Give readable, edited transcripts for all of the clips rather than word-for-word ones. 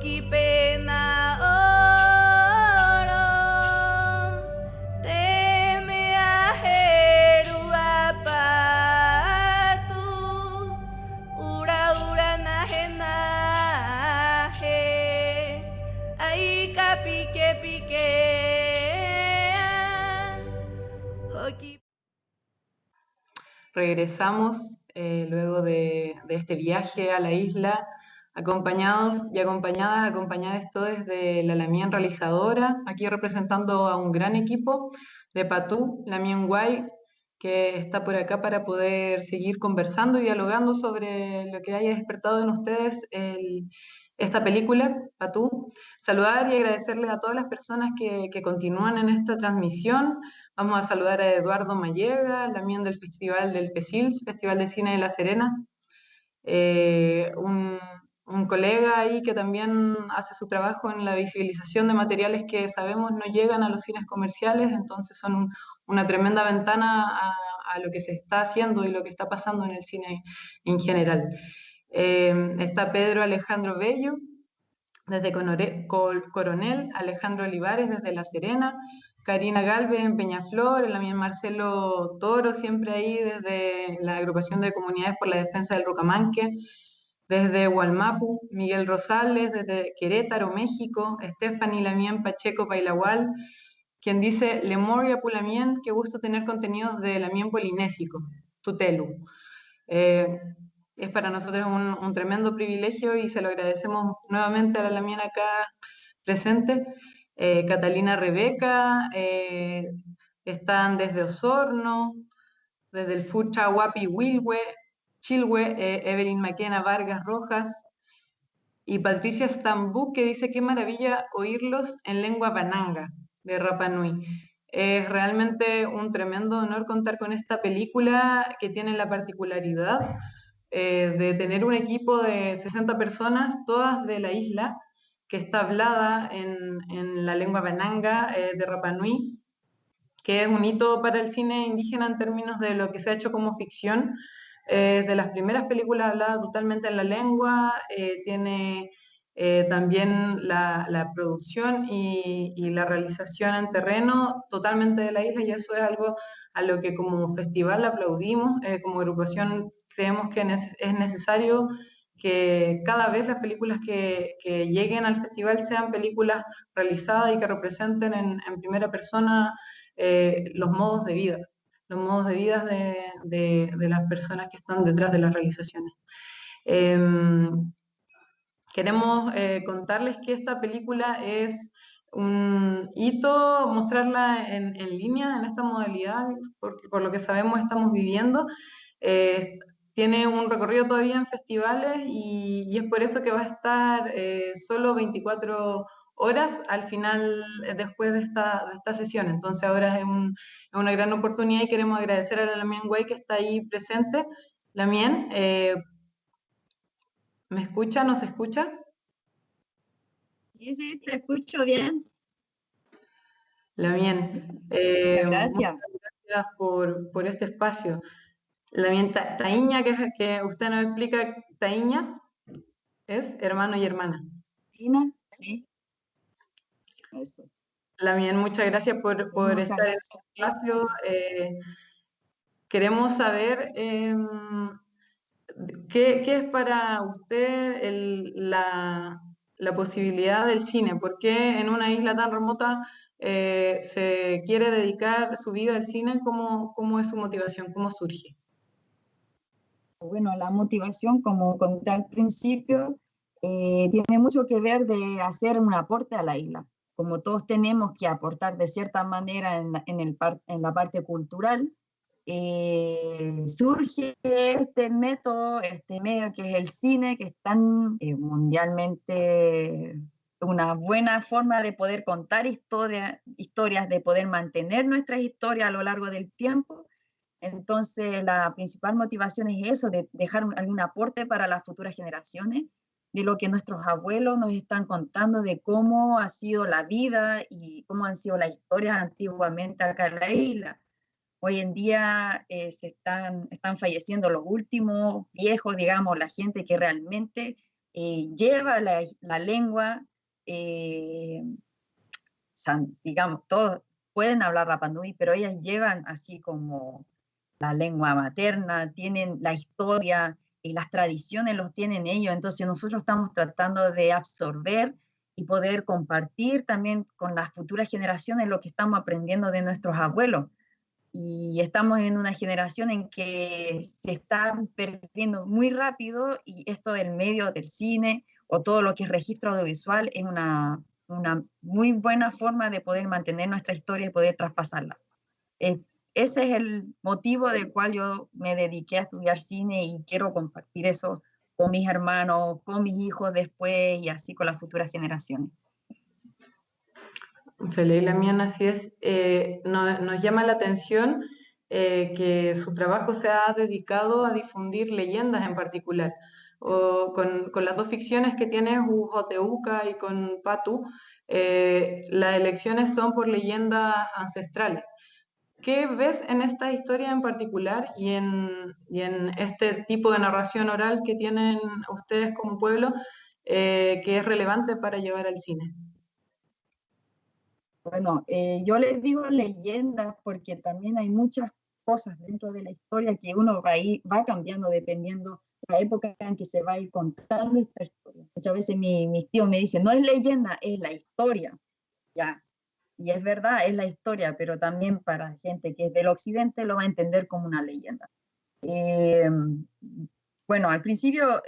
Hokipena oro teme aheru apatu ura ura nahe nahe aika pique pique Hoki. Regresamos luego de este viaje a la isla, acompañadas todos de la Lamien realizadora, aquí representando a un gran equipo de Patú, Lamien Guay, que está por acá para poder seguir conversando y dialogando sobre lo que haya despertado en ustedes esta película, Patú. Saludar y agradecerles a todas las personas que continúan en esta transmisión. Vamos a saludar a Eduardo Mallega, Lamien del Festival del FESILS, Festival de Cine de La Serena, un colega ahí que también hace su trabajo en la visibilización de materiales que sabemos no llegan a los cines comerciales, entonces son una tremenda ventana a lo que se está haciendo y lo que está pasando en el cine en general. Está Pedro Alejandro Bello, desde Coronel, Alejandro Olivares desde La Serena, Karina Galvez en Peñaflor, el Lamien Marcelo Toro siempre ahí desde la Agrupación de Comunidades por la Defensa del Rucamanque, desde Hualmapu, Miguel Rosales desde Querétaro, México, Stephanie Lamien Pacheco Pailahual, quien dice, Lemoria Pulamien, qué gusto tener contenidos de Lamien Polinésico, Tutelu. Es para nosotros un tremendo privilegio y se lo agradecemos nuevamente a la Lamien acá presente. Catalina Rebeca, están desde Osorno, desde el Fucha Huapi Chilhue, Evelyn Maquena Vargas Rojas y Patricia Stambú, que dice qué maravilla oírlos en lengua pananga de Rapa Nui. Es realmente un tremendo honor contar con esta película que tiene la particularidad de tener un equipo de 60 personas, todas de la isla, que está hablada en la lengua pananga de Rapa Nui, que es un hito para el cine indígena en términos de lo que se ha hecho como ficción. De las primeras películas habladas totalmente en la lengua, tiene también la producción y la realización en terreno totalmente de la isla, y eso es algo a lo que como festival aplaudimos. Como agrupación creemos que es necesario que cada vez las películas que lleguen al festival sean películas realizadas y que representen en primera persona los modos de vida de las personas que están detrás de las realizaciones. Queremos contarles que esta película es un hito, mostrarla en línea, en esta modalidad, porque por lo que sabemos estamos viviendo. Tiene un recorrido todavía en festivales y es por eso que va a estar solo 24 horas al final, después de esta sesión. Entonces ahora es una gran oportunidad y queremos agradecer a la Lamien Guay que está ahí presente. Lamien, ¿me escucha? ¿Nos escucha? Sí, te escucho bien. Lamien, muchas gracias. Muchas gracias por este espacio. Lamien Taíña, que usted nos explica, Taíña es hermano y hermana. Taíña, sí. Eso. Lamien, muchas gracias por estar en este espacio. Queremos saber ¿qué es para usted la posibilidad del cine? ¿Por qué en una isla tan remota se quiere dedicar su vida al cine? ¿Cómo es su motivación? ¿Cómo surge? Bueno, la motivación, como conté al principio, tiene mucho que ver de hacer un aporte a la isla. Como todos tenemos que aportar de cierta manera en la parte cultural, surge este método, este medio que es el cine, que es tan mundialmente una buena forma de poder contar historias, de poder mantener nuestras historias a lo largo del tiempo. Entonces la principal motivación es eso, de dejar algún aporte para las futuras generaciones, de lo que nuestros abuelos nos están contando, de cómo ha sido la vida y cómo han sido las historias antiguamente acá en la isla. Hoy en día están falleciendo los últimos viejos, digamos, la gente que realmente lleva la lengua, digamos, todos pueden hablar Rapa Nui, pero ellas llevan así como la lengua materna, tienen la historia y las tradiciones los tienen ellos, entonces nosotros estamos tratando de absorber y poder compartir también con las futuras generaciones lo que estamos aprendiendo de nuestros abuelos. Y estamos en una generación en que se está perdiendo muy rápido y esto del medio del cine o todo lo que es registro audiovisual es una muy buena forma de poder mantener nuestra historia y poder traspasarla. Ese es el motivo del cual yo me dediqué a estudiar cine y quiero compartir eso con mis hermanos, con mis hijos después y así con las futuras generaciones. Feliz Lamián, así es. Nos llama la atención que su trabajo se ha dedicado a difundir leyendas en particular. Con las dos ficciones que tienes, Ujoteuca y con Patu, las elecciones son por leyendas ancestrales. ¿Qué ves en esta historia en particular y en este tipo de narración oral que tienen ustedes como pueblo que es relevante para llevar al cine? Bueno, yo les digo leyendas porque también hay muchas cosas dentro de la historia que uno va cambiando dependiendo de la época en que se va a ir contando esta historia. Muchas veces mis tíos me dicen, no es leyenda, es la historia. Ya, y es verdad, es la historia, pero también para gente que es del occidente lo va a entender como una leyenda. Bueno, al principio,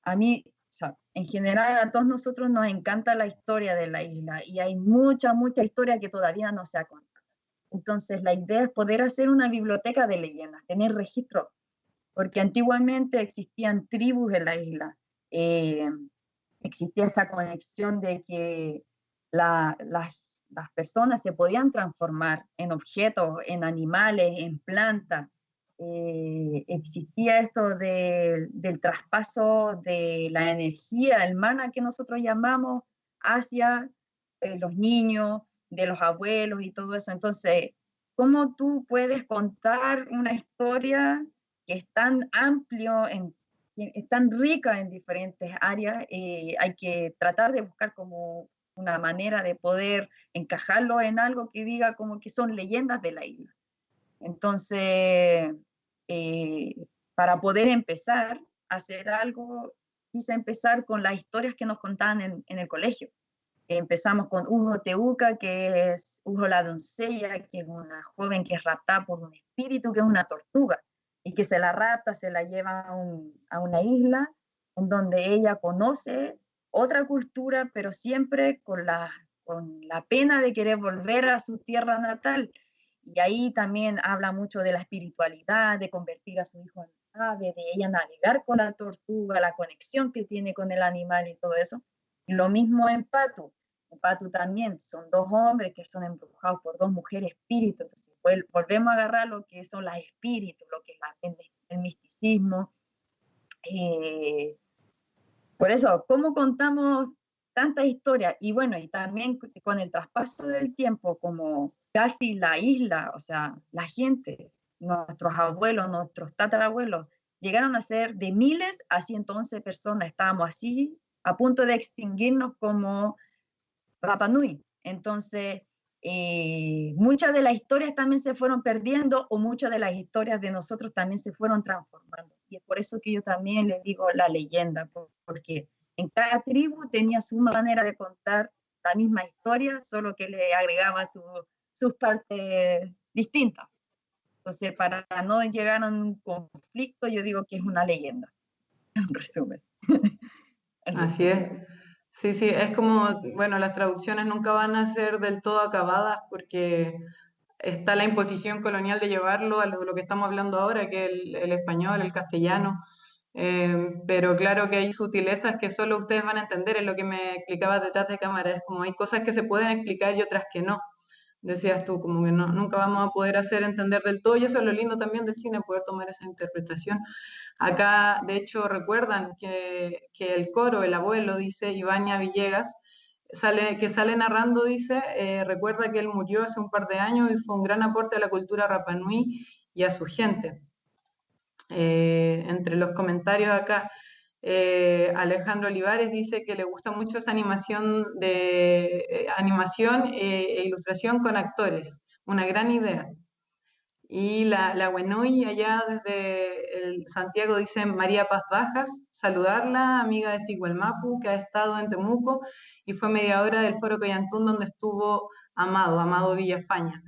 a mí, o sea, en general a todos nosotros nos encanta la historia de la isla y hay mucha historia que todavía no se ha contado. Entonces la idea es poder hacer una biblioteca de leyendas, tener registro, porque antiguamente existían tribus en la isla, existía esa conexión de que las personas se podían transformar en objetos, en animales, en plantas. Existía esto del traspaso de la energía, el mana que nosotros llamamos, hacia los niños, de los abuelos y todo eso. Entonces, ¿cómo tú puedes contar una historia que es tan amplio, es tan rica en diferentes áreas? Hay que tratar de buscar como una manera de poder encajarlo en algo que diga como que son leyendas de la isla. Entonces, para poder empezar a hacer algo, quise empezar con las historias que nos contaban en el colegio. Empezamos con Ujoteuca, que es Ujo la doncella, que es una joven que es raptada por un espíritu, que es una tortuga, y que se la rapta, se la lleva a una isla en donde ella conoce otra cultura, pero siempre con la pena de querer volver a su tierra natal. Y ahí también habla mucho de la espiritualidad, de convertir a su hijo en ave, de ella navegar con la tortuga, la conexión que tiene con el animal y todo eso. Y lo mismo en Patu. En Patu también son dos hombres que son embrujados por dos mujeres espíritus. Entonces, volvemos a agarrar lo que son los espíritus, lo que es el misticismo. Por eso, ¿cómo contamos tantas historias? Y bueno, y también con el traspaso del tiempo, como casi la isla, o sea, la gente, nuestros abuelos, nuestros tatarabuelos, llegaron a ser de miles a 111 personas. Estábamos así, a punto de extinguirnos como Rapa Nui. Entonces, muchas de las historias también se fueron perdiendo o muchas de las historias de nosotros también se fueron transformando. Y es por eso que yo también le digo la leyenda, porque en cada tribu tenía su manera de contar la misma historia, solo que le agregaba sus partes distintas. Entonces, para no llegar a un conflicto, yo digo que es una leyenda, en resumen. Así es. Sí, sí, es como, bueno, las traducciones nunca van a ser del todo acabadas porque está la imposición colonial de llevarlo a lo que estamos hablando ahora, que es el español, el castellano, pero claro que hay sutilezas que solo ustedes van a entender, es lo que me explicabas detrás de cámara, es como hay cosas que se pueden explicar y otras que no. Decías tú, como que nunca vamos a poder hacer entender del todo, y eso es lo lindo también del cine, poder tomar esa interpretación. Acá, de hecho, recuerdan que el coro, el abuelo, dice Ibaña Villegas, que sale narrando, dice, recuerda que él murió hace un par de años y fue un gran aporte a la cultura Rapa Nui y a su gente. Entre los comentarios acá, Alejandro Olivares dice que le gusta mucho esa animación e ilustración con actores, una gran idea. Y la Wenoi allá desde Santiago dice María Paz Bajas, saludarla, amiga de Figuelmapu, que ha estado en Temuco y fue mediadora del Foro Coyantún donde estuvo Amado Villafaña,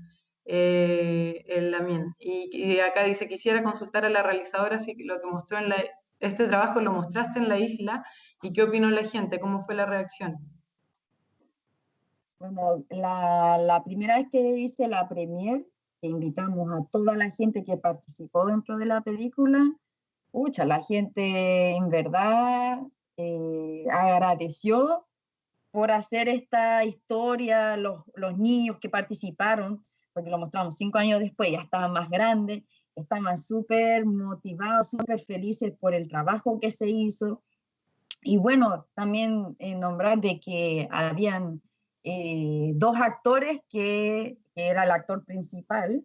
el Lamien. Y acá dice, quisiera consultar a la realizadora si lo que mostró este trabajo lo mostraste en la isla y qué opinó la gente, cómo fue la reacción. Bueno, la primera vez que hice la premier, que invitamos a toda la gente que participó dentro de la película, la gente en verdad agradeció por hacer esta historia, los niños que participaron, porque lo mostramos 5 años después, ya estaban más grandes, estaban súper motivados, súper felices por el trabajo que se hizo. Y bueno, también nombrar de que habían 2 actores que era el actor principal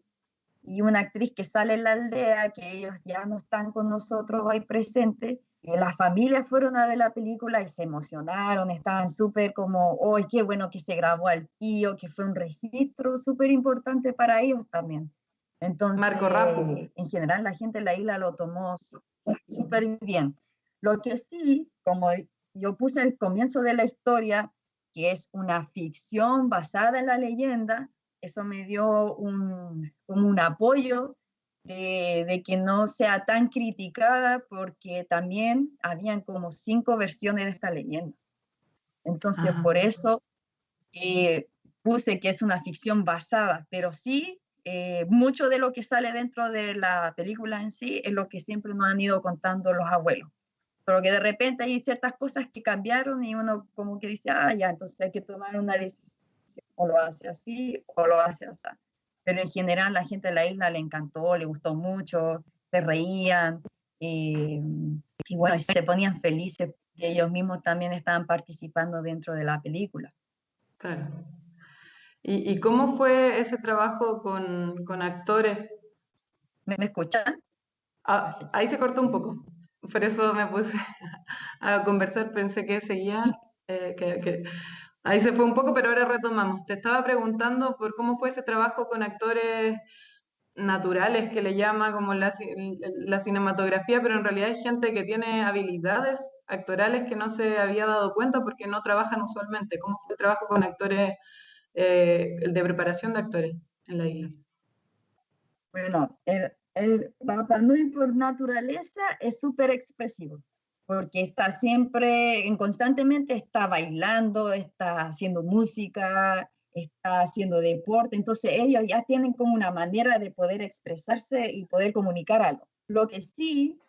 y una actriz que sale en la aldea, que ellos ya no están con nosotros ahí presentes. Las familias fueron a ver la película y se emocionaron, estaban súper como, ¡ay, qué bueno que se grabó al tío! Que fue un registro súper importante para ellos también. Entonces, Marco Rapu. en general, la gente en la isla lo tomó súper bien. Lo que sí, como yo puse al comienzo de la historia, que es una ficción basada en la leyenda, eso me dio como un apoyo de que no sea tan criticada, porque también habían como 5 versiones de esta leyenda. Entonces, por eso puse que es una ficción basada, pero sí, mucho de lo que sale dentro de la película en sí es lo que siempre nos han ido contando los abuelos. Pero que de repente hay ciertas cosas que cambiaron y uno como que dice, ya, entonces hay que tomar una decisión, o lo hace así o lo hace así. Pero en general la gente de la isla le encantó, le gustó mucho, se reían, y bueno, se ponían felices que ellos mismos también estaban participando dentro de la película. Claro. ¿Y cómo fue ese trabajo con actores? ¿Me escuchan? Ahí se cortó un poco, por eso me puse a conversar, pensé que seguía, ahí se fue un poco, pero ahora retomamos. Te estaba preguntando por cómo fue ese trabajo con actores naturales, que le llama como la cinematografía, pero en realidad hay gente que tiene habilidades actorales que no se había dado cuenta porque no trabajan usualmente. ¿Cómo fue el trabajo con actores, de preparación de actores en la isla? Bueno, el Rapa Nui por naturaleza es súper expresivo, porque está siempre, constantemente está bailando, está haciendo música, está haciendo deporte, entonces ellos ya tienen como una manera de poder expresarse y poder comunicar algo. Lo que sí,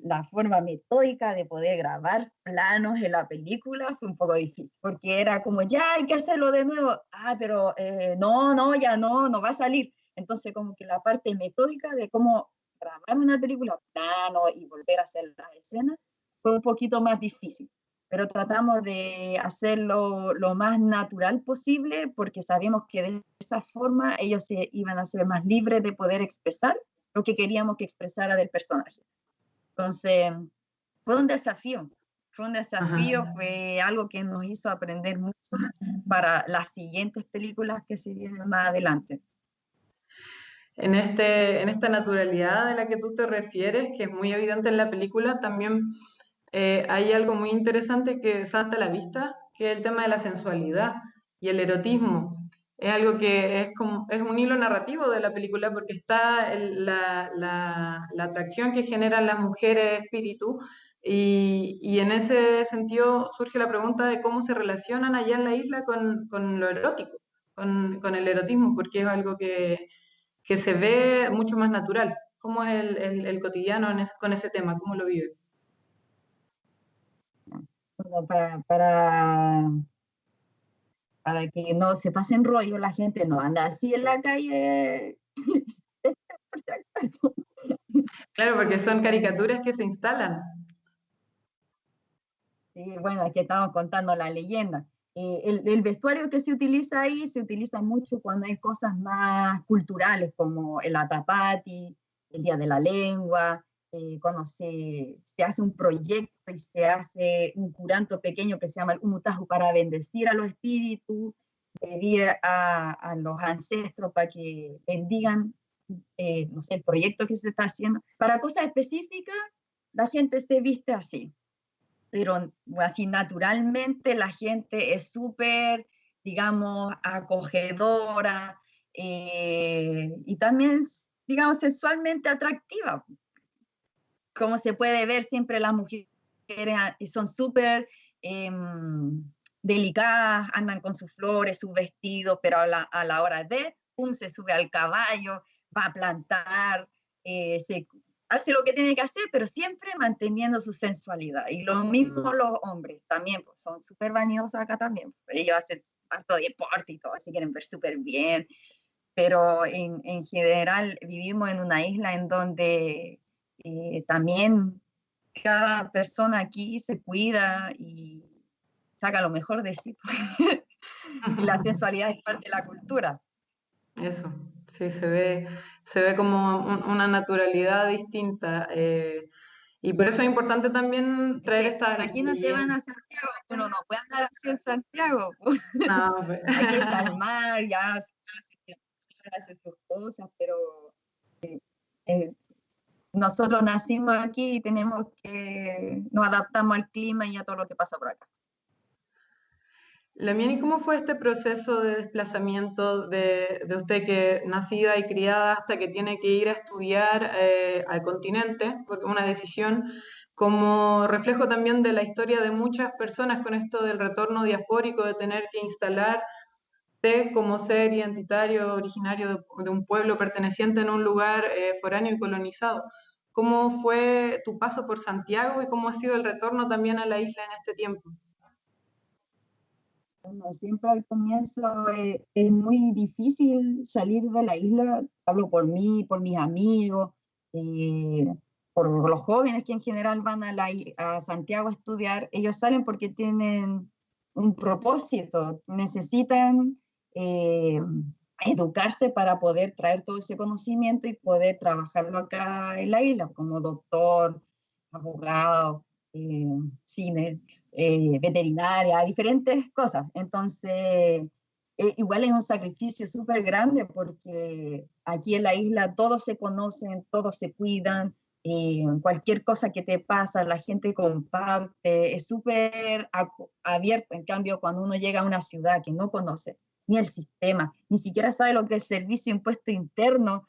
la forma metódica de poder grabar planos en la película fue un poco difícil, porque era como, ya hay que hacerlo de nuevo, pero no, ya no va a salir. Entonces, como que la parte metódica de cómo grabar una película plano y volver a hacer las escenas fue un poquito más difícil. Pero tratamos de hacerlo lo más natural posible, porque sabíamos que de esa forma ellos se iban a ser más libres de poder expresar lo que queríamos que expresara del personaje. Entonces, fue un desafío. Fue algo que nos hizo aprender mucho para las siguientes películas que se vienen más adelante. En esta naturalidad de la que tú te refieres, que es muy evidente en la película, también hay algo muy interesante que salta a la vista, que es el tema de la sensualidad y el erotismo. Es algo que es un hilo narrativo de la película, porque está la atracción que generan las mujeres espíritu, y en ese sentido surge la pregunta de cómo se relacionan allá en la isla con lo erótico, con el erotismo, porque es algo que se ve mucho más natural. ¿Cómo es el cotidiano con ese tema? ¿Cómo lo vive? Bueno, para que no se pasen rollo, la gente no anda así en la calle. Claro, porque son caricaturas que se instalan. Sí, bueno, aquí estamos contando la leyenda. El vestuario que se utiliza ahí se utiliza mucho cuando hay cosas más culturales, como el Atapati, el Día de la Lengua, cuando se hace un proyecto y se hace un curanto pequeño que se llama el umutaju para bendecir a los espíritus, pedir a los ancestros para que bendigan, no sé, el proyecto que se está haciendo. Para cosas específicas, la gente se viste así, pero así naturalmente la gente es súper, digamos, acogedora y también, digamos, sexualmente atractiva. Como se puede ver, siempre las mujeres son súper delicadas, andan con sus flores, sus vestidos, pero a la hora de, pum, se sube al caballo, va a plantar, se hace lo que tiene que hacer, pero siempre manteniendo su sensualidad. Y lo mismo los hombres también, pues, son súper vanidosos acá también. Ellos hacen harto deporte y todo, se quieren ver súper bien, pero en general vivimos en una isla en donde también cada persona aquí se cuida y saca lo mejor de sí. Y la sensualidad es parte de la cultura. Eso, sí, se ve como una naturalidad distinta. Y por eso es importante también traer estas Imagínate, van a Santiago, uno no puede andar así en Santiago. No, pues. Aquí está el mar, ya se hace sus cosas, pero nosotros nacimos aquí y tenemos que, nos adaptamos al clima y a todo lo que pasa por acá. Lamiani, ¿cómo fue este proceso de desplazamiento de usted que nacida y criada hasta que tiene que ir a estudiar al continente? Porque es una decisión como reflejo también de la historia de muchas personas con esto del retorno diaspórico, de tener que instalarte como ser identitario originario de un pueblo perteneciente en un lugar foráneo y colonizado. ¿Cómo fue tu paso por Santiago y cómo ha sido el retorno también a la isla en este tiempo? Bueno, siempre al comienzo es muy difícil salir de la isla. Hablo por mí, por mis amigos, por los jóvenes que en general van a Santiago a estudiar. Ellos salen porque tienen un propósito, necesitan educarse para poder traer todo ese conocimiento y poder trabajarlo acá en la isla, como doctor, abogado, cine, veterinaria, diferentes cosas. Entonces, igual es un sacrificio súper grande porque aquí en la isla todos se conocen, todos se cuidan, cualquier cosa que te pasa, la gente comparte, es súper abierto. En cambio, cuando uno llega a una ciudad que no conoce ni el sistema, ni siquiera sabe lo que es servicio impuesto interno,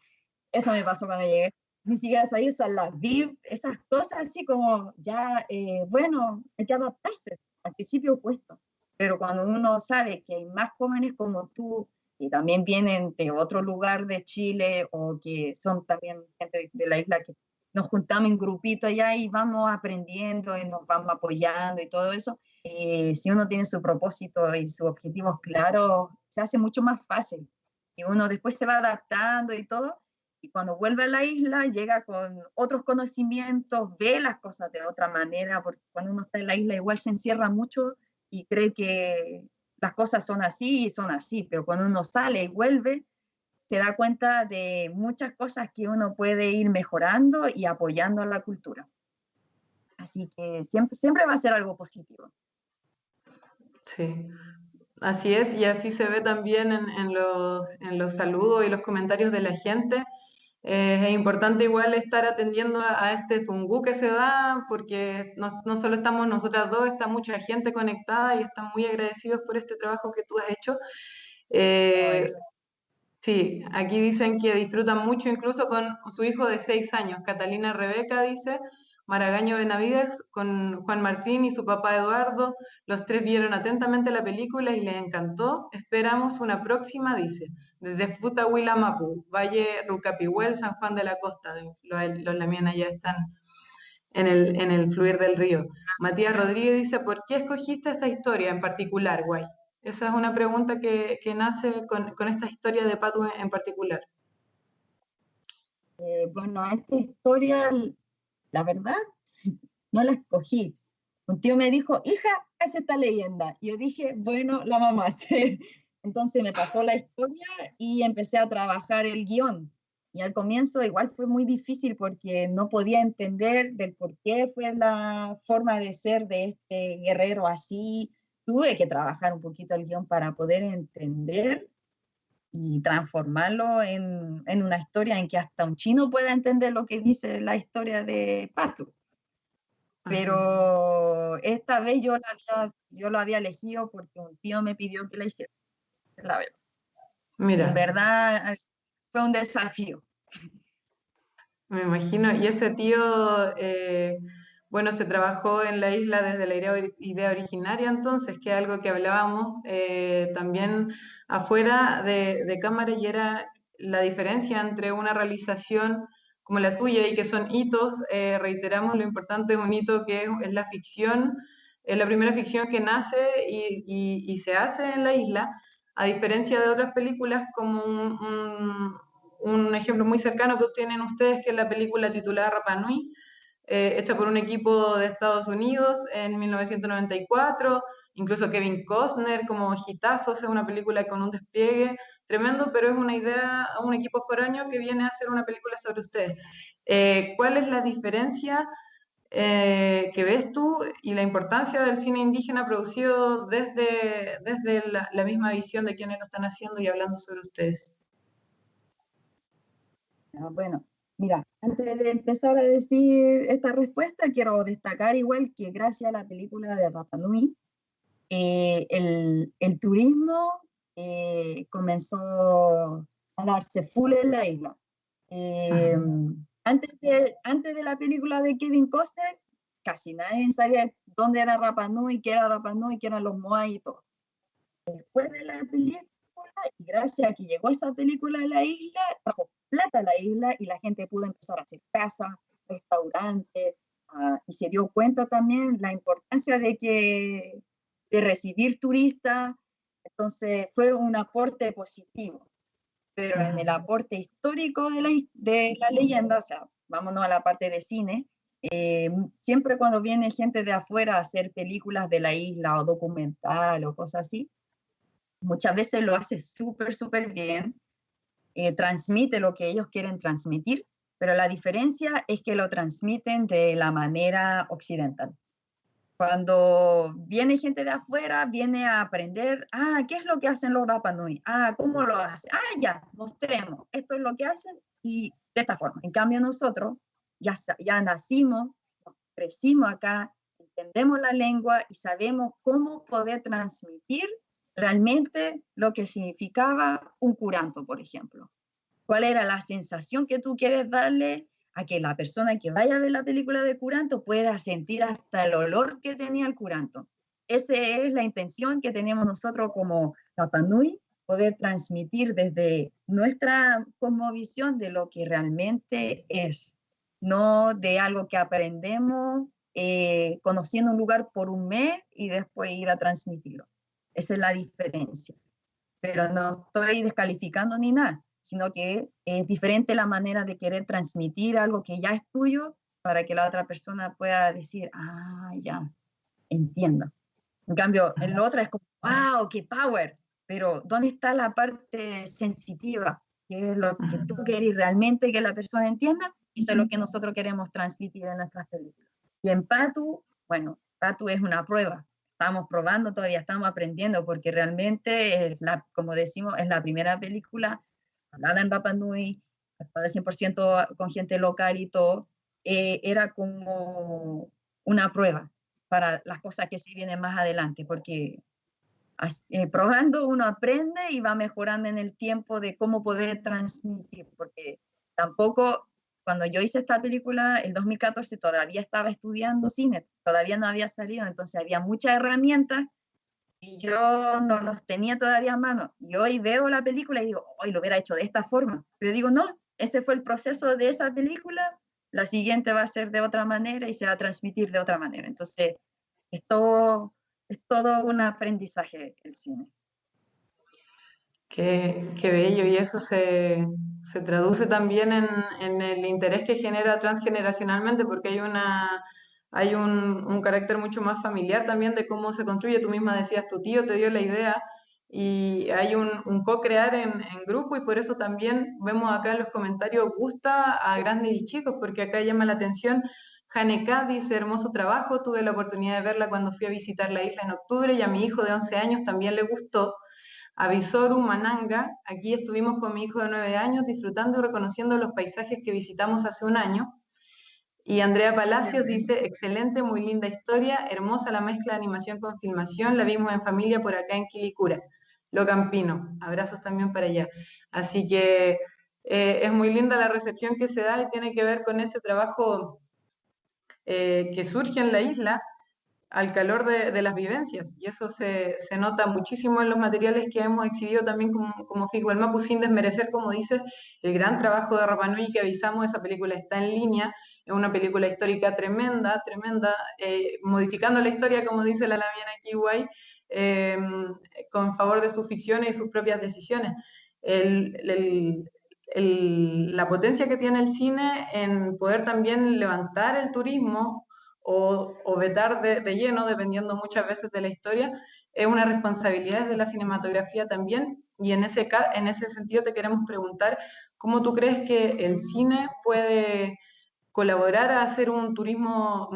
eso me pasó cuando llegué. Ni siquiera sabía usar la VIP, esas cosas así como ya, bueno, hay que adaptarse. Al principio cuesta, pero cuando uno sabe que hay más jóvenes como tú, que también vienen de otro lugar de Chile o que son también gente de la isla, que nos juntamos en grupito allá y vamos aprendiendo y nos vamos apoyando y todo eso, si uno tiene su propósito y sus objetivos claros, se hace mucho más fácil. Y uno después se va adaptando y todo, y cuando vuelve a la isla llega con otros conocimientos, ve las cosas de otra manera, porque cuando uno está en la isla igual se encierra mucho y cree que las cosas son así y son así, pero cuando uno sale y vuelve, se da cuenta de muchas cosas que uno puede ir mejorando y apoyando a la cultura. Así que siempre va a ser algo positivo. Sí, así es, y así se ve también en los saludos y los comentarios de la gente. Es importante igual estar atendiendo a este tungú que se da, porque no solo estamos nosotras dos, está mucha gente conectada y están muy agradecidos por este trabajo que tú has hecho. Sí, aquí dicen que disfrutan mucho incluso con su hijo de 6 años. Catalina Rebeca dice, Maragaño Benavides con Juan Martín y su papá Eduardo. Los tres vieron atentamente la película y les encantó. Esperamos una próxima, dice. Desde Futahuila, Mapu, Valle Rucapihuel, San Juan de la Costa. Los Lamiana ya están en el fluir del río. Matías Rodríguez dice, ¿por qué escogiste esta historia en particular, Guay? Esa es una pregunta que nace con esta historia de Patu en particular. Bueno, esta historia, la verdad, no la escogí. Un tío me dijo, hija, haz esta leyenda. Y yo dije, bueno, la mamá hace. Entonces me pasó la historia y empecé a trabajar el guión. Y al comienzo igual fue muy difícil porque no podía entender del por qué fue la forma de ser de este guerrero así. Tuve que trabajar un poquito el guión para poder entender y transformarlo en una historia en que hasta un chino pueda entender lo que dice la historia de Patu. Ajá. Pero esta vez yo lo había elegido porque un tío me pidió que la hiciera, la verdad. Mira, En verdad fue un desafío. me imagino. Y ese tío, bueno, se trabajó en la isla desde la idea originaria, entonces, que es algo que hablábamos también afuera de cámara, y era la diferencia entre una realización como la tuya y que son hitos. Reiteramos, lo importante es un hito que es la ficción, es la primera ficción que nace y se hace en la isla, a diferencia de otras películas como un ejemplo muy cercano que tienen ustedes, que es la película titulada Rapa Nui, hecha por un equipo de Estados Unidos en 1994, incluso Kevin Costner como hitazo, es una película con un despliegue tremendo, pero es una idea, un equipo foráneo que viene a hacer una película sobre ustedes. ¿Cuál es la diferencia que ves tú y la importancia del cine indígena producido desde la misma visión de quienes lo están haciendo y hablando sobre ustedes? Bueno, mira, antes de empezar a decir esta respuesta, quiero destacar igual que gracias a la película de Rapa Nui, el turismo comenzó a darse full en la isla. Antes de la película de Kevin Costner, casi nadie sabía dónde era Rapa Nui, qué era Rapa Nui, qué eran los Moai y todo. Después de la película, y gracias a que llegó esa película a la isla, trajo plata a la isla y la gente pudo empezar a hacer casas, restaurantes, y se dio cuenta también la importancia de recibir turistas. Entonces fue un aporte positivo. Pero en el aporte histórico de la leyenda, o sea, vámonos a la parte de cine, siempre cuando viene gente de afuera a hacer películas de la isla o documental o cosas así, muchas veces lo hace súper, súper bien, transmite lo que ellos quieren transmitir, pero la diferencia es que lo transmiten de la manera occidental. Cuando viene gente de afuera, viene a aprender, ¿qué es lo que hacen los Rapa Nui? ¿Cómo lo hacen? Ya, mostremos, esto es lo que hacen y de esta forma. En cambio nosotros ya nacimos, crecimos acá, entendemos la lengua y sabemos cómo poder transmitir realmente lo que significaba un curanto, por ejemplo. ¿Cuál era la sensación que tú quieres darle a que la persona que vaya a ver la película de curanto pueda sentir hasta el olor que tenía el curanto? Esa es la intención que tenemos nosotros como Rapa Nui, poder transmitir desde nuestra cosmovisión de lo que realmente es, no de algo que aprendemos conociendo un lugar por un mes y después ir a transmitirlo. Esa es la diferencia. Pero no estoy descalificando ni nada, sino que es diferente la manera de querer transmitir algo que ya es tuyo para que la otra persona pueda decir, ya, entiendo. En cambio, el otro es como, wow, qué power, pero ¿dónde está la parte sensitiva? ¿Qué es lo que tú quieres realmente que la persona entienda? Eso es lo que nosotros queremos transmitir en nuestras películas. Y en Patu, bueno, Patu es una prueba. Estamos probando, todavía estamos aprendiendo, porque realmente, como decimos, es la primera película hablada en Rapa Nui, actuada 100% con gente local y todo. Era como una prueba para las cosas que sí vienen más adelante, porque probando uno aprende y va mejorando en el tiempo de cómo poder transmitir, porque tampoco, cuando yo hice esta película, el 2014, todavía estaba estudiando cine, todavía no había salido, entonces había muchas herramientas y yo no los tenía todavía a mano. Y hoy veo la película y digo, hoy lo hubiera hecho de esta forma. Pero digo, no, ese fue el proceso de esa película, la siguiente va a ser de otra manera y se va a transmitir de otra manera. Entonces, es todo un aprendizaje el cine. Qué bello, y eso se traduce también en el interés que genera transgeneracionalmente, porque hay un carácter mucho más familiar también de cómo se construye. Tú misma decías, tu tío te dio la idea, y hay un co-crear en grupo, y por eso también vemos acá en los comentarios gusta a grandes y chicos, porque acá llama la atención. Janeká dice, hermoso trabajo, tuve la oportunidad de verla cuando fui a visitar la isla en octubre y a mi hijo de 11 años también le gustó. Avisoru Mananga, aquí estuvimos con mi hijo de 9 años disfrutando y reconociendo los paisajes que visitamos hace un año. Y Andrea Palacios dice, excelente, muy linda historia, hermosa la mezcla de animación con filmación, la vimos en familia por acá en Quilicura. Lo Campino, abrazos también para allá. Así que es muy linda la recepción que se da y tiene que ver con ese trabajo que surge en la isla al calor de las vivencias, y eso se nota muchísimo en los materiales que hemos exhibido también como Figwell Mapu, sin desmerecer, como dices, el gran trabajo de Rapa Nui que avisamos. Esa película está en línea, es una película histórica tremenda, tremenda, modificando la historia, como dice la Lamiana Kiwai, con favor de sus ficciones y sus propias decisiones. La potencia que tiene el cine en poder también levantar el turismo o vetar de lleno, dependiendo muchas veces de la historia, es una responsabilidad de la cinematografía también. Y en ese sentido te queremos preguntar, ¿cómo tú crees que el cine puede colaborar a hacer un turismo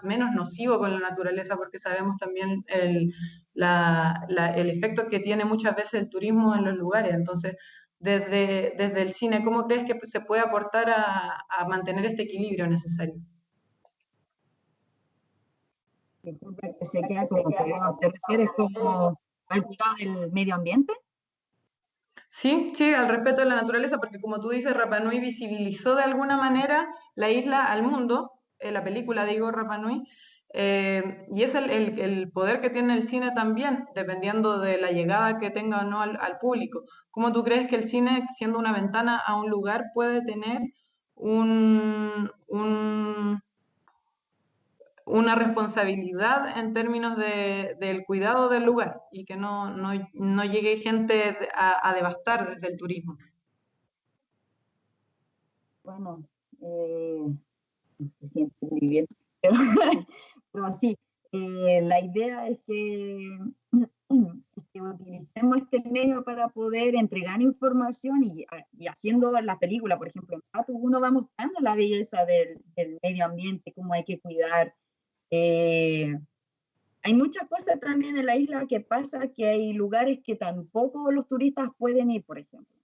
menos nocivo con la naturaleza? Porque sabemos también el efecto que tiene muchas veces el turismo en los lugares. Entonces, desde el cine, ¿cómo crees que se puede aportar a mantener este equilibrio necesario? Disculpa que se queda como pegado. ¿Te refieres como al cuidado del medio ambiente? Sí, sí, al respeto de la naturaleza, porque como tú dices, Rapa Nui visibilizó de alguna manera la isla al mundo, la película, digo, Rapa Nui, y es el poder que tiene el cine también, dependiendo de la llegada que tenga o no al público. ¿Cómo tú crees que el cine, siendo una ventana a un lugar, puede tener una responsabilidad en términos del cuidado del lugar y que no llegue gente a devastar desde el turismo? Bueno, no se siente muy bien, pero, pero sí, la idea es que utilicemos este medio para poder entregar información y haciendo la película, por ejemplo, en Pato uno va mostrando la belleza del medio ambiente, cómo hay que cuidar. Hay muchas cosas también en la isla que pasa, que hay lugares que tampoco los turistas pueden ir, por ejemplo.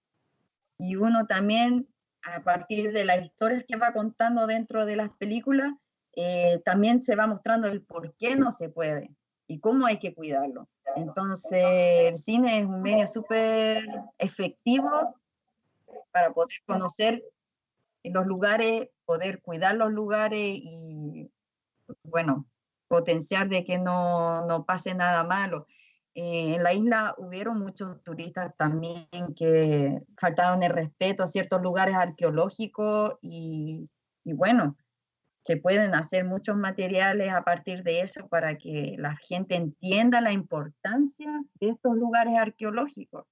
Y uno también, a partir de las historias que va contando dentro de las películas, también se va mostrando el por qué no se puede y cómo hay que cuidarlo. Entonces, el cine es un medio súper efectivo para poder conocer los lugares, poder cuidar los lugares y, bueno, potenciar de que no pase nada malo. En la isla hubieron muchos turistas también que faltaron el respeto a ciertos lugares arqueológicos y bueno, se pueden hacer muchos materiales a partir de eso para que la gente entienda la importancia de estos lugares arqueológicos.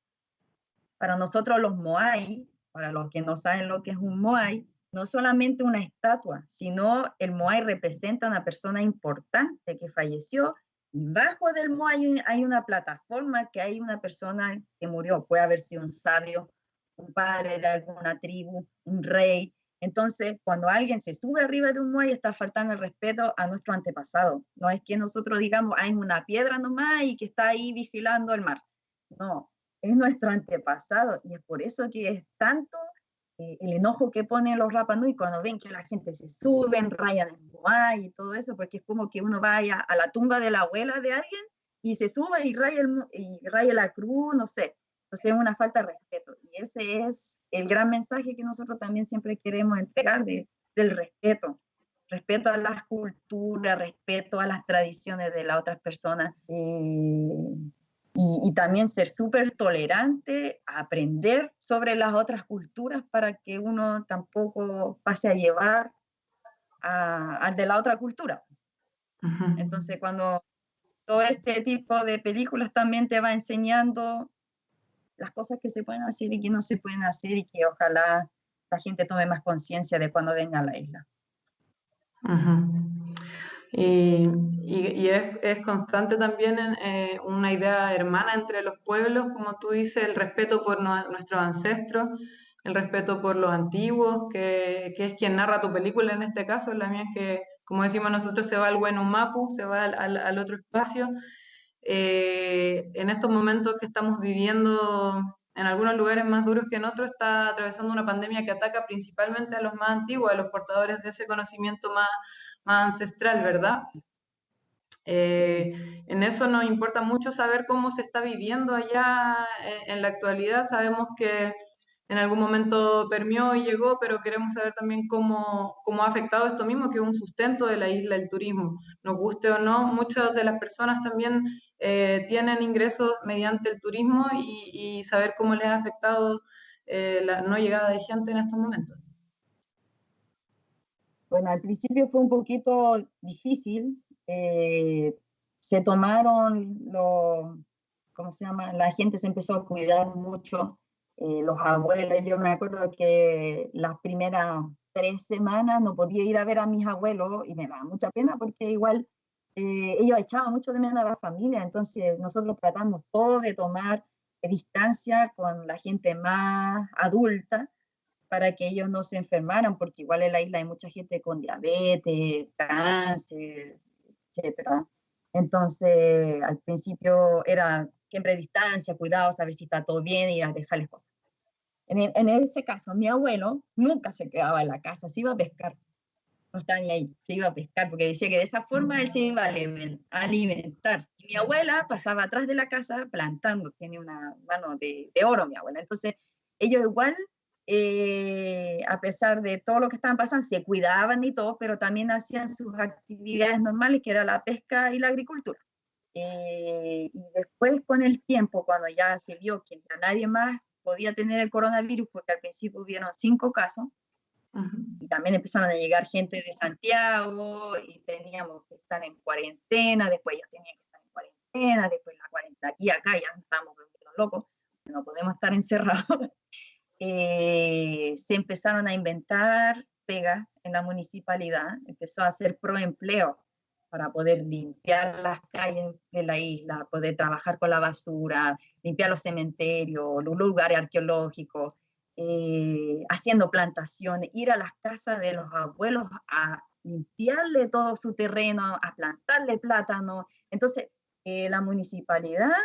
Para nosotros los moai, para los que no saben lo que es un moai, no solamente una estatua, sino el moai representa a una persona importante que falleció y bajo del moai hay una plataforma que hay una persona que murió, puede haber sido un sabio, un padre de alguna tribu, un rey. Entonces, cuando alguien se sube arriba de un moai, está faltando el respeto a nuestro antepasado. No es que nosotros digamos, hay una piedra nomás y que está ahí vigilando el mar. No, es nuestro antepasado y es por eso que es tanto el enojo que ponen los Rapa Nui cuando ven que la gente se sube, rayan el moai y todo eso, porque es como que uno vaya a la tumba de la abuela de alguien y se sube y raya la cruz, no sé. Entonces es una falta de respeto. Y ese es el gran mensaje que nosotros también siempre queremos entregar del respeto. Respeto a las culturas, respeto a las tradiciones de las otras personas. Y también ser súper tolerante, aprender sobre las otras culturas para que uno tampoco pase a llevar al de la otra cultura. Uh-huh. Entonces, cuando todo este tipo de películas también te va enseñando las cosas que se pueden hacer y que no se pueden hacer y que ojalá la gente tome más conciencia de cuando venga a la isla. Uh-huh. Y es constante también una idea hermana entre los pueblos, como tú dices, el respeto por nuestros ancestros, el respeto por los antiguos, que es quien narra tu película en este caso, la mía es que, como decimos nosotros, se va al buen Mapu, se va al otro espacio. En estos momentos que estamos viviendo, en algunos lugares más duros que en otros, está atravesando una pandemia que ataca principalmente a los más antiguos, a los portadores de ese conocimiento más ancestral, ¿verdad? En eso nos importa mucho saber cómo se está viviendo allá en la actualidad. Sabemos que en algún momento permeó y llegó, pero queremos saber también cómo ha afectado esto mismo, que es un sustento de la isla, el turismo. Nos guste o no, muchas de las personas también tienen ingresos mediante el turismo y saber cómo les ha afectado la no llegada de gente en estos momentos. Bueno, al principio fue un poquito difícil. Se tomaron ¿cómo se llama? La gente se empezó a cuidar mucho. Los abuelos, yo me acuerdo que las primeras 3 semanas no podía ir a ver a mis abuelos y me daba mucha pena porque igual ellos echaban mucho de menos a la familia, entonces nosotros tratamos todos de tomar distancia con la gente más adulta para que ellos no se enfermaran, porque igual en la isla hay mucha gente con diabetes, cáncer, etcétera. Entonces, al principio era siempre distancia, cuidado, saber si está todo bien y a dejarles cosas. En ese caso, mi abuelo nunca se quedaba en la casa, se iba a pescar. No estaba ni ahí, se iba a pescar, porque decía que de esa forma él se iba a alimentar. Y mi abuela pasaba atrás de la casa plantando, tiene una mano de oro mi abuela. Entonces, ellos igual, a pesar de todo lo que estaban pasando, se cuidaban y todo, pero también hacían sus actividades normales, que era la pesca y la agricultura. Y después, con el tiempo, cuando ya se vio que nadie más podía tener el coronavirus, porque al principio hubieron 5 casos, y también empezaron a llegar gente de Santiago y teníamos que estar en cuarentena, después ellos tenían que estar en cuarentena, después la cuarentena aquí, acá, ya estamos locos, no podemos estar encerrados. Se empezaron a inventar pegas en la municipalidad, empezó a hacer proempleo para poder limpiar las calles de la isla, poder trabajar con la basura, limpiar los cementerios, los lugares arqueológicos, haciendo plantaciones, ir a las casas de los abuelos a limpiarle todo su terreno, a plantarle plátano. Entonces, la municipalidad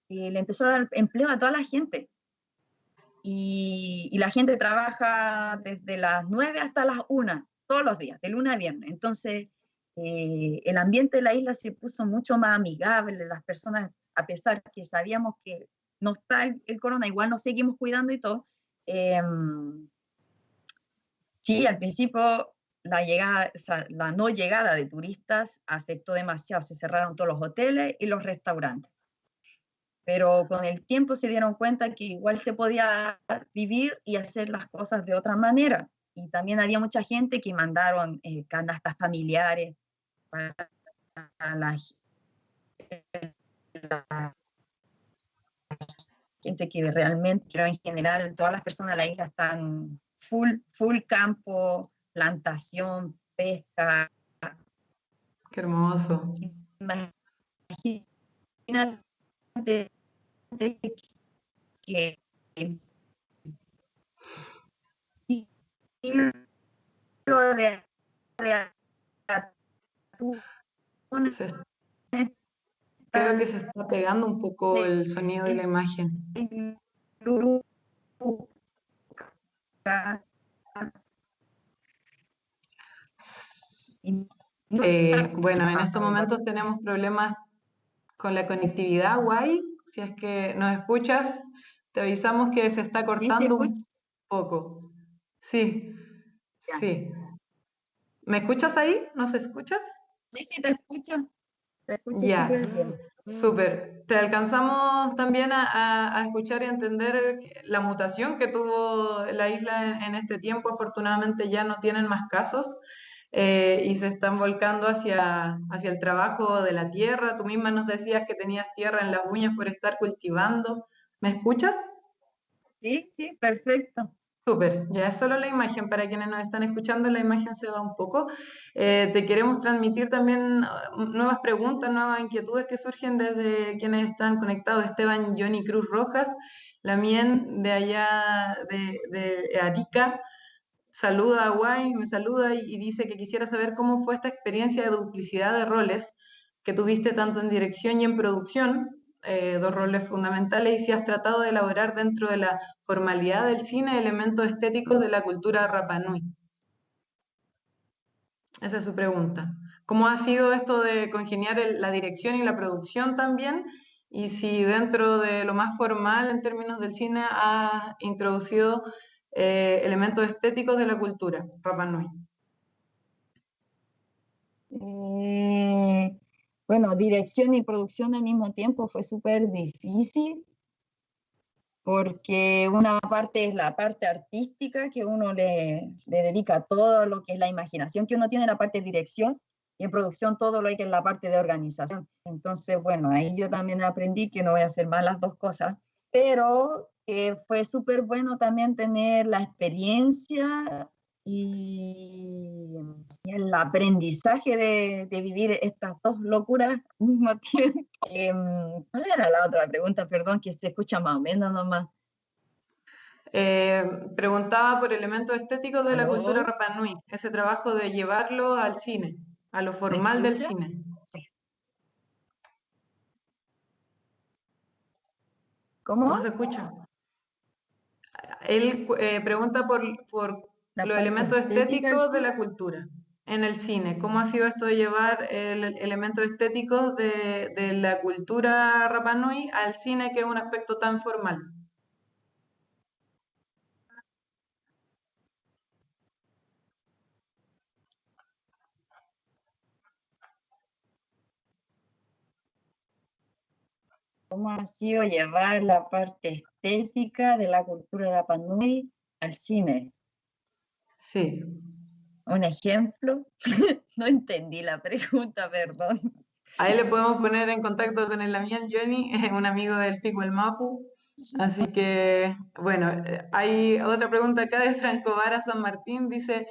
le empezó a dar empleo a toda la gente. Y la gente trabaja desde las 9 hasta las 1, todos los días, de lunes a viernes. Entonces, el ambiente de la isla se puso mucho más amigable, las personas, a pesar que sabíamos que no está el corona, igual nos seguimos cuidando y todo. Sí, al principio la no llegada de turistas afectó demasiado, se cerraron todos los hoteles y los restaurantes. Pero con el tiempo se dieron cuenta que igual se podía vivir y hacer las cosas de otra manera. Y también había mucha gente que mandaron canastas familiares para la gente que realmente, pero en general todas las personas de la isla están full campo, plantación, pesca. Qué hermoso. Imagínate que Creo que se está pegando un poco el sonido y la imagen. Bueno, en estos momentos tenemos problemas con la conectividad, guay. Si es que nos escuchas, te avisamos que se está cortando un poco. Sí, sí. ¿Me escuchas ahí? ¿Nos escuchas? Sí, te escucho. Te escucho Ya, súper bien. súper. Te alcanzamos también a escuchar y entender la mutación que tuvo la isla en este tiempo. Afortunadamente ya no tienen más casos y se están volcando hacia el trabajo de la tierra. Tú misma nos decías que tenías tierra en las uñas por estar cultivando. ¿Me escuchas? Sí, perfecto. Súper, ya es solo la imagen, para quienes nos están escuchando, la imagen se va un poco. Te queremos transmitir también nuevas preguntas, nuevas inquietudes que surgen desde quienes están conectados. Esteban Johnny Cruz Rojas, la mien de allá de Arica, saluda a Guay, me saluda y dice que quisiera saber cómo fue esta experiencia de duplicidad de roles que tuviste tanto en dirección y en producción, dos roles fundamentales, y si has tratado de elaborar dentro de la formalidad del cine elementos estéticos de la cultura Rapa Nui. Esa es su pregunta. ¿Cómo ha sido esto de congeniar la dirección y la producción también? Y si dentro de lo más formal en términos del cine has introducido elementos estéticos de la cultura Rapa Nui. Bueno, dirección y producción al mismo tiempo fue súper difícil porque una parte es la parte artística, que uno le dedica todo lo que es la imaginación que uno tiene en la parte de dirección, y en producción todo lo que es la parte de organización. Entonces, bueno, ahí yo también aprendí que no voy a hacer más las dos cosas, pero fue súper bueno también tener la experiencia y el aprendizaje de vivir estas dos locuras al mismo tiempo. ¿Cuál era la otra pregunta? Perdón, que se escucha más o menos nomás. Preguntaba por elementos estéticos de la ¿Aló? cultura Rapa Nui, ese trabajo de llevarlo al cine, a lo ¿Me formal del escucha? cine. ¿Cómo? ¿No se escucha? Él pregunta por La los parte elementos estética del estéticos de cine. la cultura en el cine. ¿Cómo ha sido esto de llevar elementos estéticos de la cultura Rapa Nui al cine, que es un aspecto tan formal? ¿Cómo ha sido llevar la parte estética de la cultura Rapa Nui al cine? Sí. ¿Un ejemplo? No entendí la pregunta, perdón. Ahí le podemos poner en contacto con el Damián Johnny, un amigo del Fico el Mapu. Así que, bueno, hay otra pregunta acá de Franco Vara San Martín. Dice,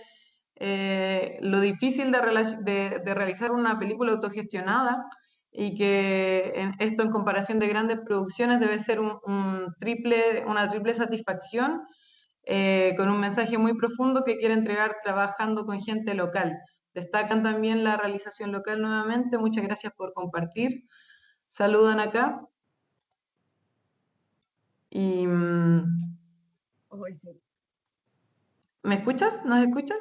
lo difícil de realizar una película autogestionada y que esto en comparación de grandes producciones debe ser una triple satisfacción con un mensaje muy profundo que quiere entregar trabajando con gente local. Destacan también la realización local nuevamente. Muchas gracias por compartir. Saludan acá. Y, ¿me escuchas? ¿Nos escuchas?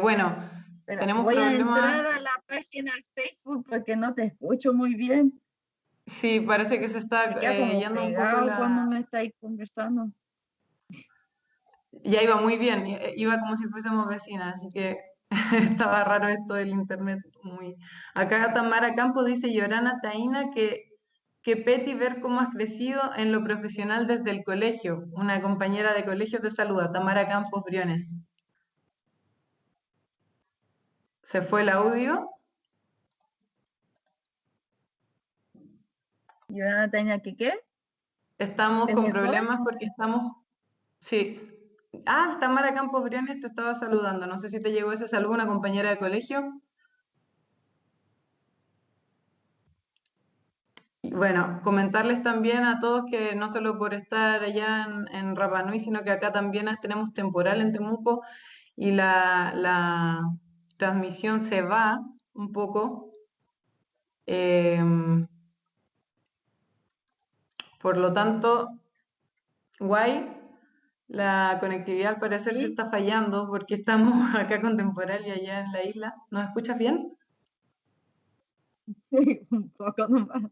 Bueno, Pero tenemos voy a problemas. entrar a la página de Facebook porque no te escucho muy bien. Sí, parece que se está Me queda como yendo un poco pegado cuando me estáis conversando. Ya iba muy bien, iba como si fuésemos vecinas, así que estaba raro esto del internet. Acá Tamara Campos dice, Llorana Taína, que Peti ver cómo has crecido en lo profesional desde el colegio. Una compañera de colegio te saluda, Tamara Campos Briones. ¿Se fue el audio? ¿Y ahora tenía que qué? Estamos ¿El con mejor? problemas porque estamos... Sí. Ah, Tamara Campos Briones te estaba saludando. No sé si te llegó ese saludo, una compañera de colegio. Y bueno, comentarles también a todos que no solo por estar allá en Rapa Nui, sino que acá también tenemos temporal en Temuco y la transmisión se va un poco. Por lo tanto, guay, la conectividad al parecer se Sí, está fallando porque estamos acá con temporal y allá en la isla. ¿Nos escuchas bien? un poco nomás.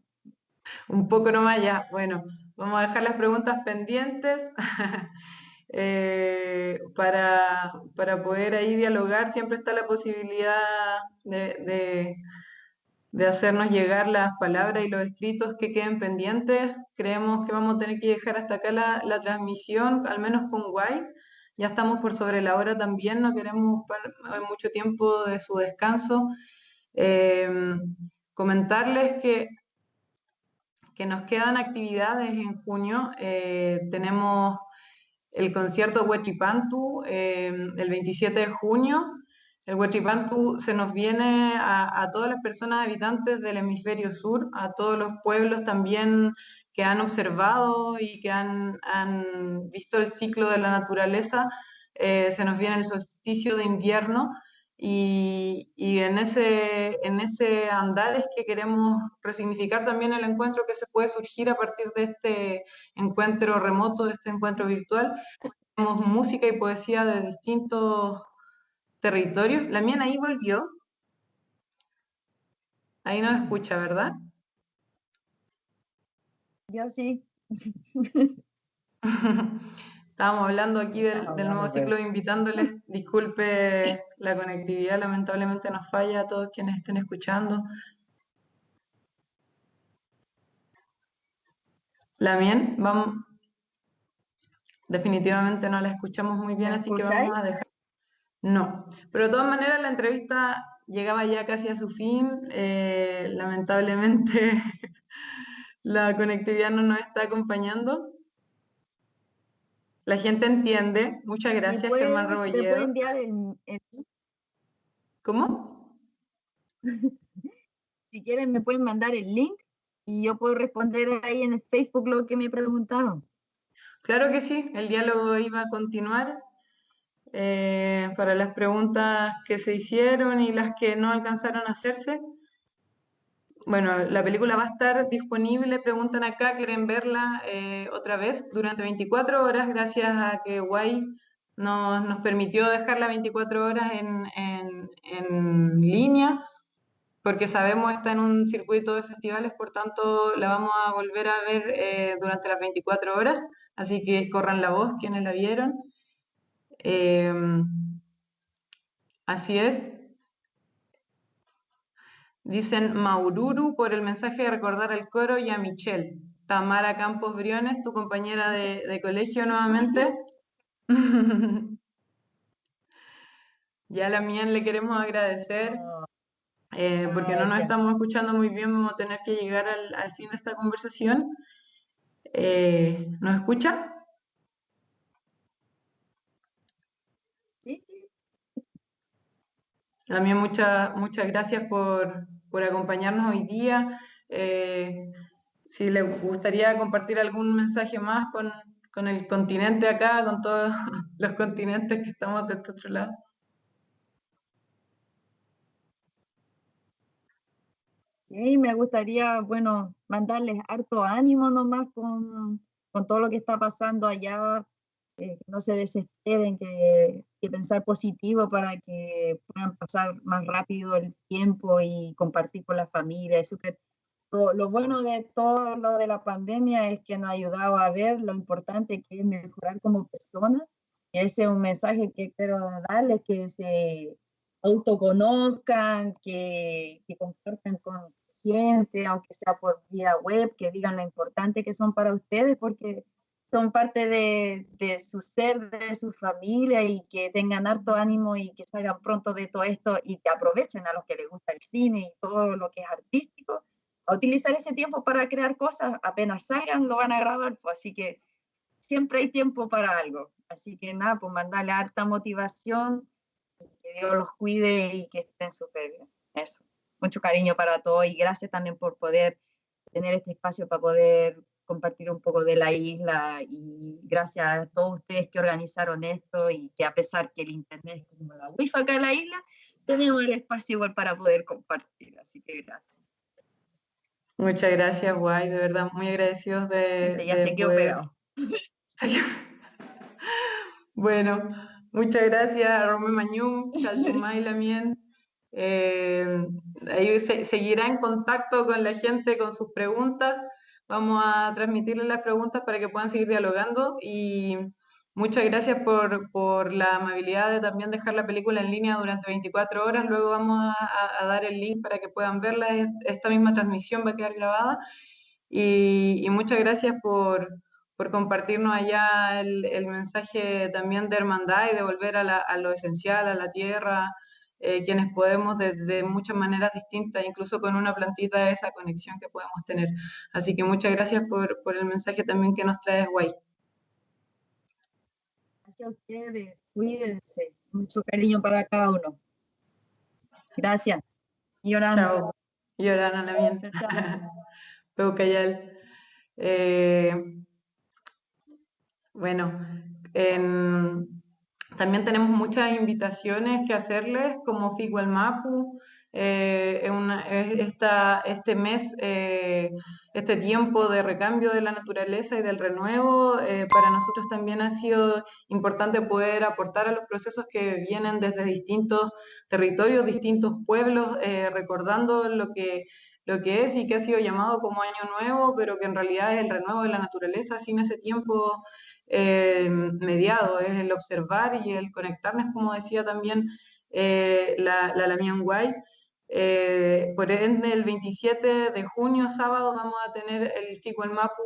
Un poco nomás ya. Bueno, vamos a dejar las preguntas pendientes para poder ahí dialogar. Siempre está la posibilidad de hacernos llegar las palabras y los escritos que queden pendientes. Creemos que vamos a tener que dejar hasta acá la transmisión, al menos con Guay. Ya estamos por sobre la hora también, no queremos mucho tiempo de su descanso. Comentarles que nos quedan actividades en junio. Tenemos el concierto Huachipantu el 27 de junio. El Huachipantu se nos viene a todas las personas habitantes del hemisferio sur, a todos los pueblos también que han observado y que han visto el ciclo de la naturaleza. Se nos viene el solsticio de invierno. Y en ese andar es que queremos resignificar también el encuentro que se puede surgir a partir de este encuentro remoto, de este encuentro virtual. Tenemos música y poesía de distintos territorios. La mía ahí volvió. Ahí nos escucha, ¿verdad? Yo sí. Estábamos hablando aquí del nuevo ciclo, Pues. invitándoles, disculpe la conectividad, lamentablemente nos falla a todos quienes estén escuchando. La mía, vamos, definitivamente no la escuchamos muy bien, ¿Me así que escucháis? vamos a dejar. No, pero de todas maneras la entrevista llegaba ya casi a su fin. Lamentablemente la conectividad no nos está acompañando. La gente entiende. Muchas gracias, Germán ¿Me puede Rebolledo. enviar el link? ¿Cómo? Si quieren me pueden mandar el link y yo puedo responder ahí en el Facebook lo que me preguntaron. Claro que sí, el diálogo iba a continuar para las preguntas que se hicieron y las que no alcanzaron a hacerse. Bueno, la película va a estar disponible, preguntan acá, quieren verla otra vez durante 24 horas, gracias a que Guay nos permitió dejarla 24 horas en línea, porque sabemos está en un circuito de festivales, por tanto la vamos a volver a ver durante las 24 horas, así que corran la voz quienes la vieron. Así es. Dicen Maururu por el mensaje de recordar al coro y a Michelle. Tamara Campos Briones, tu compañera de colegio nuevamente. Ya a la Mien le queremos agradecer porque no nos estamos escuchando muy bien, vamos a tener que llegar al fin de esta conversación. ¿Nos escucha? Sí. También muchas gracias por acompañarnos hoy día. Si les gustaría compartir algún mensaje más con el continente acá, con todos los continentes que estamos de este otro lado. Y me gustaría, bueno, mandarles harto ánimo nomás con todo lo que está pasando allá, que no se desesperen, que pensar positivo para que puedan pasar más rápido el tiempo y compartir con la familia. Es súper. Lo bueno de todo lo de la pandemia es que nos ha ayudado a ver lo importante que es mejorar como personas. Y ese es un mensaje que quiero darles, que se autoconozcan, que compartan con gente, aunque sea por vía web, que digan lo importante que son para ustedes, porque son parte de su ser, de su familia, y que tengan harto ánimo y que salgan pronto de todo esto y que aprovechen a los que les gusta el cine y todo lo que es artístico, a utilizar ese tiempo para crear cosas. Apenas salgan lo van a grabar, pues, así que siempre hay tiempo para algo. Así que nada, pues mandarle harta motivación, que Dios los cuide y que estén súper bien. Eso. Mucho cariño para todos y gracias también por poder tener este espacio para poder compartir un poco de la isla, y gracias a todos ustedes que organizaron esto y que a pesar que el internet es como la wifi acá en la isla, tenemos el espacio igual para poder compartir, así que gracias. Muchas gracias, Guay, de verdad, muy agradecidos Ya se quedó poder... pegado. Bueno, muchas gracias a Rome Mañú, Chaltumay Lamien. Ahí seguirá en contacto con la gente con sus preguntas. Vamos a transmitirles las preguntas para que puedan seguir dialogando, y muchas gracias por la amabilidad de también dejar la película en línea durante 24 horas. Luego vamos a dar el link para que puedan verla. Esta misma transmisión va a quedar grabada. Y muchas gracias por compartirnos allá el mensaje también de hermandad y de volver a lo esencial, a la tierra, quienes podemos de muchas maneras distintas, incluso con una plantita, esa conexión que podemos tener. Así que muchas gracias por el mensaje también que nos traes, Guay. Gracias a ustedes, cuídense, mucho cariño para cada uno. Gracias. Llorando. Chao. Llorando también. Chao, chao. Peucayal. Bueno, también tenemos muchas invitaciones que hacerles, como Figual Mapu, este mes, este tiempo de recambio de la naturaleza y del renuevo, para nosotros también ha sido importante poder aportar a los procesos que vienen desde distintos territorios, distintos pueblos, recordando lo que es y que ha sido llamado como Año Nuevo, pero que en realidad es el renuevo de la naturaleza sin ese tiempo mediado, es el observar y el conectarnos, como decía también la Lamian Guay. Por ende, el 27 de junio, sábado, vamos a tener el Figual Mapu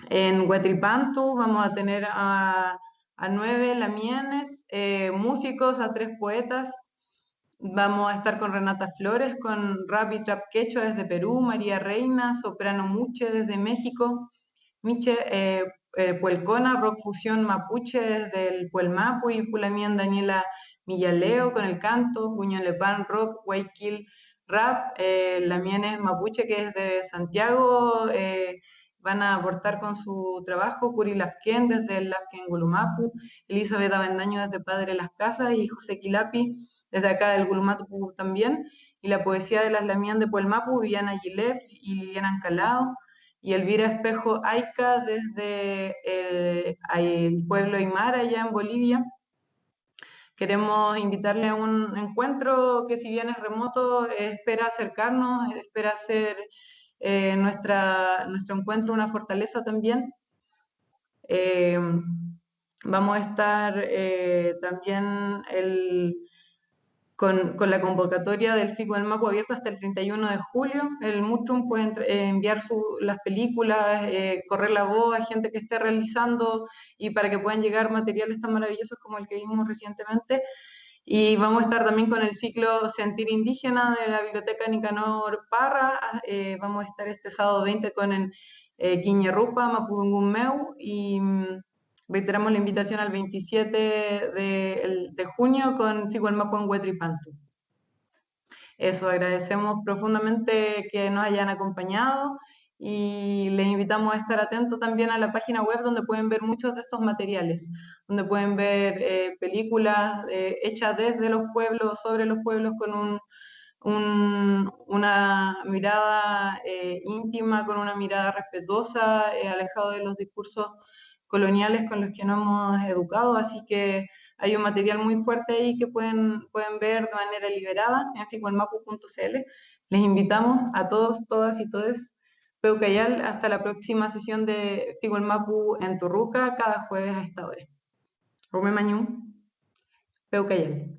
en Huetripantu, vamos a tener a 9 lamienes, músicos, a 3 poetas. Vamos a estar con Renata Flores, con rap y trap quechua desde Perú, María Reina, soprano Muche desde México, Miche Puelcona, rock fusión mapuche desde el Puelmapu, y Pulamien Daniela Millaleo con el canto, Guñolepan rock, Guayquil rap, Lamienes mapuche que es de Santiago, van a aportar con su trabajo, Curi Lafken desde el Lafken Gulumapu, Elizabeth Avendaño desde Padre Las Casas y José Quilapi desde acá del Gulumapu también, y la poesía de las Lamien de Puelmapu, Viviana Gilef y Liliana Ancalao, y Elvira Espejo Aica desde el pueblo Aymara allá en Bolivia. Queremos invitarle a un encuentro que, si bien es remoto, espera acercarnos, espera hacer nuestro encuentro una fortaleza también. Vamos a estar también con la convocatoria del Figual Mapu abierta hasta el 31 de julio. El Mutrum puede enviar las películas, correr la voz a gente que esté realizando, y para que puedan llegar materiales tan maravillosos como el que vimos recientemente. Y vamos a estar también con el ciclo Sentir Indígena de la Biblioteca Nicanor Parra. Vamos a estar este sábado 20 con el Quiñerrupa, Mapudungun Meu, y reiteramos la invitación al 27 de junio con Figual Mapu en Huetripantu. Eso, agradecemos profundamente que nos hayan acompañado y les invitamos a estar atentos también a la página web, donde pueden ver muchos de estos materiales, donde pueden ver películas hechas desde los pueblos, sobre los pueblos, con una mirada íntima, con una mirada respetuosa, alejado de los discursos coloniales con los que nos hemos educado. Así que hay un material muy fuerte ahí que pueden ver de manera liberada en figualmapu.cl. Les invitamos a todos, todas y todes, Peucayal, hasta la próxima sesión de Figualmapu en Turruca, cada jueves a esta hora. Rume Mañú, Peucayal.